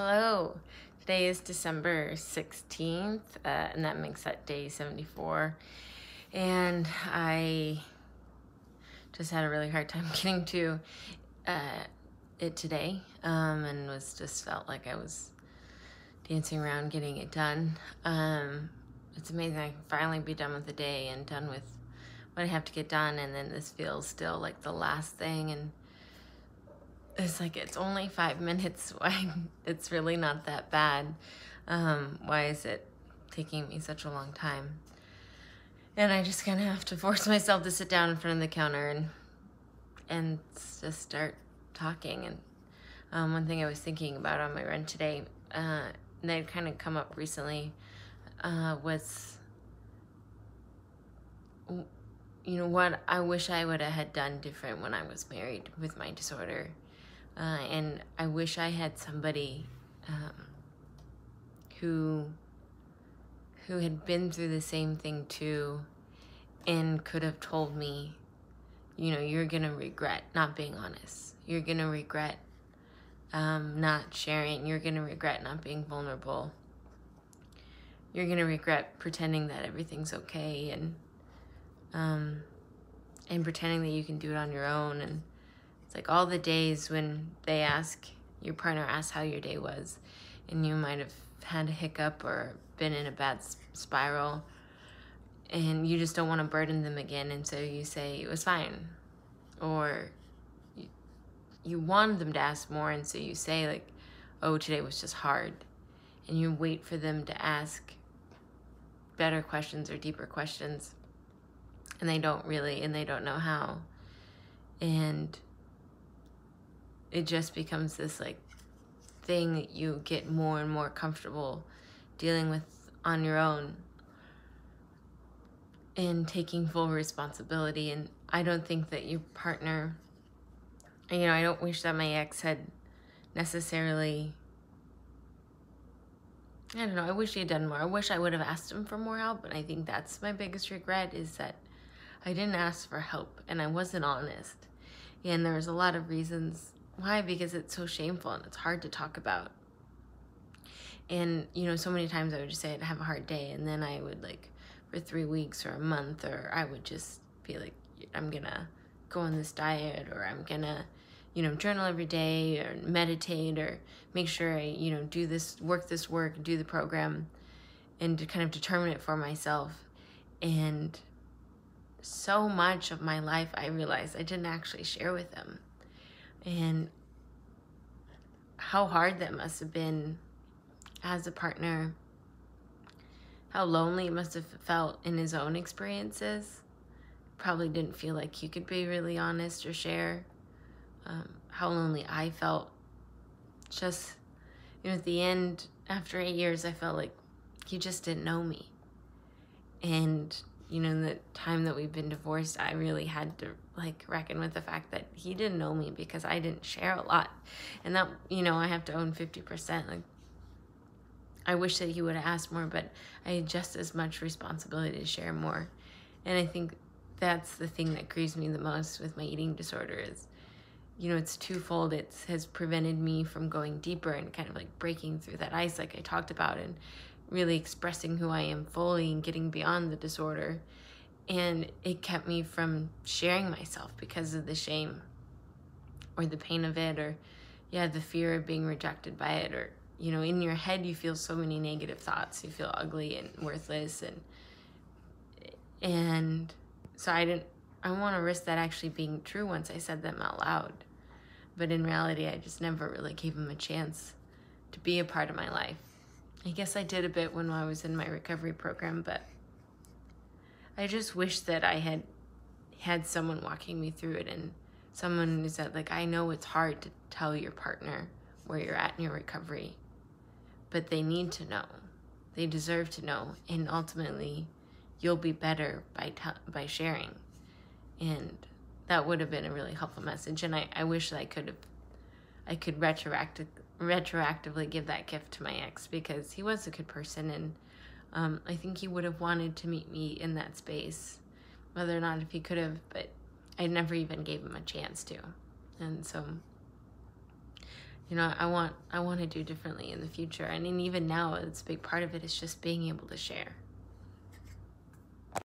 Hello. Today is December 16th, and that makes that day 74. And I just had a really hard time getting to it today, and just felt like I was dancing around getting it done. It's amazing I can finally be done with the day and done with what I have to get done, and then this feels still like the last thing, and it's like, it's only 5 minutes. Why? It's really not that bad. Why is it taking me such a long time? And I just kind of have to force myself to sit down in front of the counter and just start talking. And one thing I was thinking about on my run today, that had kind of come up recently, was, what I wish I would have had done different when I was married with my disorder. And I wish I had somebody who had been through the same thing too, and could have told me, you're gonna regret not being honest. You're gonna regret not sharing. You're gonna regret not being vulnerable. You're gonna regret pretending that everything's okay, and pretending that you can do it on your own. And it's like all the days when your partner asks how your day was, and you might have had a hiccup or been in a bad spiral, and you just don't want to burden them again, and so you say it was fine. Or you want them to ask more, and so you say, like, oh, today was just hard. And you wait for them to ask better questions or deeper questions, and they don't know how. And it just becomes this like thing that you get more and more comfortable dealing with on your own and taking full responsibility. And I don't think that your partner, I don't wish that my ex had necessarily, I don't know, I wish he had done more. I wish I would have asked him for more help, and I think that's my biggest regret, is that I didn't ask for help and I wasn't honest. And there was a lot of reasons why, because it's so shameful and it's hard to talk about. And, so many times I would just say I'd have a hard day, and then I would, like, for 3 weeks or a month, or I would just be like, I'm gonna go on this diet, or I'm gonna, journal every day, or meditate, or make sure I, do this work, do the program, and to kind of determine it for myself. And so much of my life I realized I didn't actually share with him. And how hard that must have been as a partner, how lonely it must have felt in his own experiences. Probably didn't feel like he could be really honest or share. How lonely I felt. Just, at the end, after 8 years, I felt like he just didn't know me. And, in the time that we've been divorced, I really had to, reckon with the fact that he didn't know me because I didn't share a lot. And that, I have to own 50%. I wish that he would have asked more, but I had just as much responsibility to share more. And I think that's the thing that grieves me the most with my eating disorder is, it's twofold. It has prevented me from going deeper and kind of breaking through that ice like I talked about, and really expressing who I am fully and getting beyond the disorder. And it kept me from sharing myself because of the shame or the pain of it, or the fear of being rejected by it, or in your head you feel so many negative thoughts. You feel ugly and worthless, and so I want to risk that actually being true once I said them out loud. But in reality, I just never really gave him a chance to be a part of my life. I guess I did a bit when I was in my recovery program, but I just wish that I had someone walking me through it, and someone who said, I know it's hard to tell your partner where you're at in your recovery, but they need to know. They deserve to know, and ultimately, you'll be better by sharing. And that would have been a really helpful message, and I wish that I could retroactively give that gift to my ex, because he was a good person, and I think he would have wanted to meet me in that space, whether or not if he could have, but I never even gave him a chance to. And so, you know, I want to do differently in the future. And then even now, it's a big part of it is just being able to share.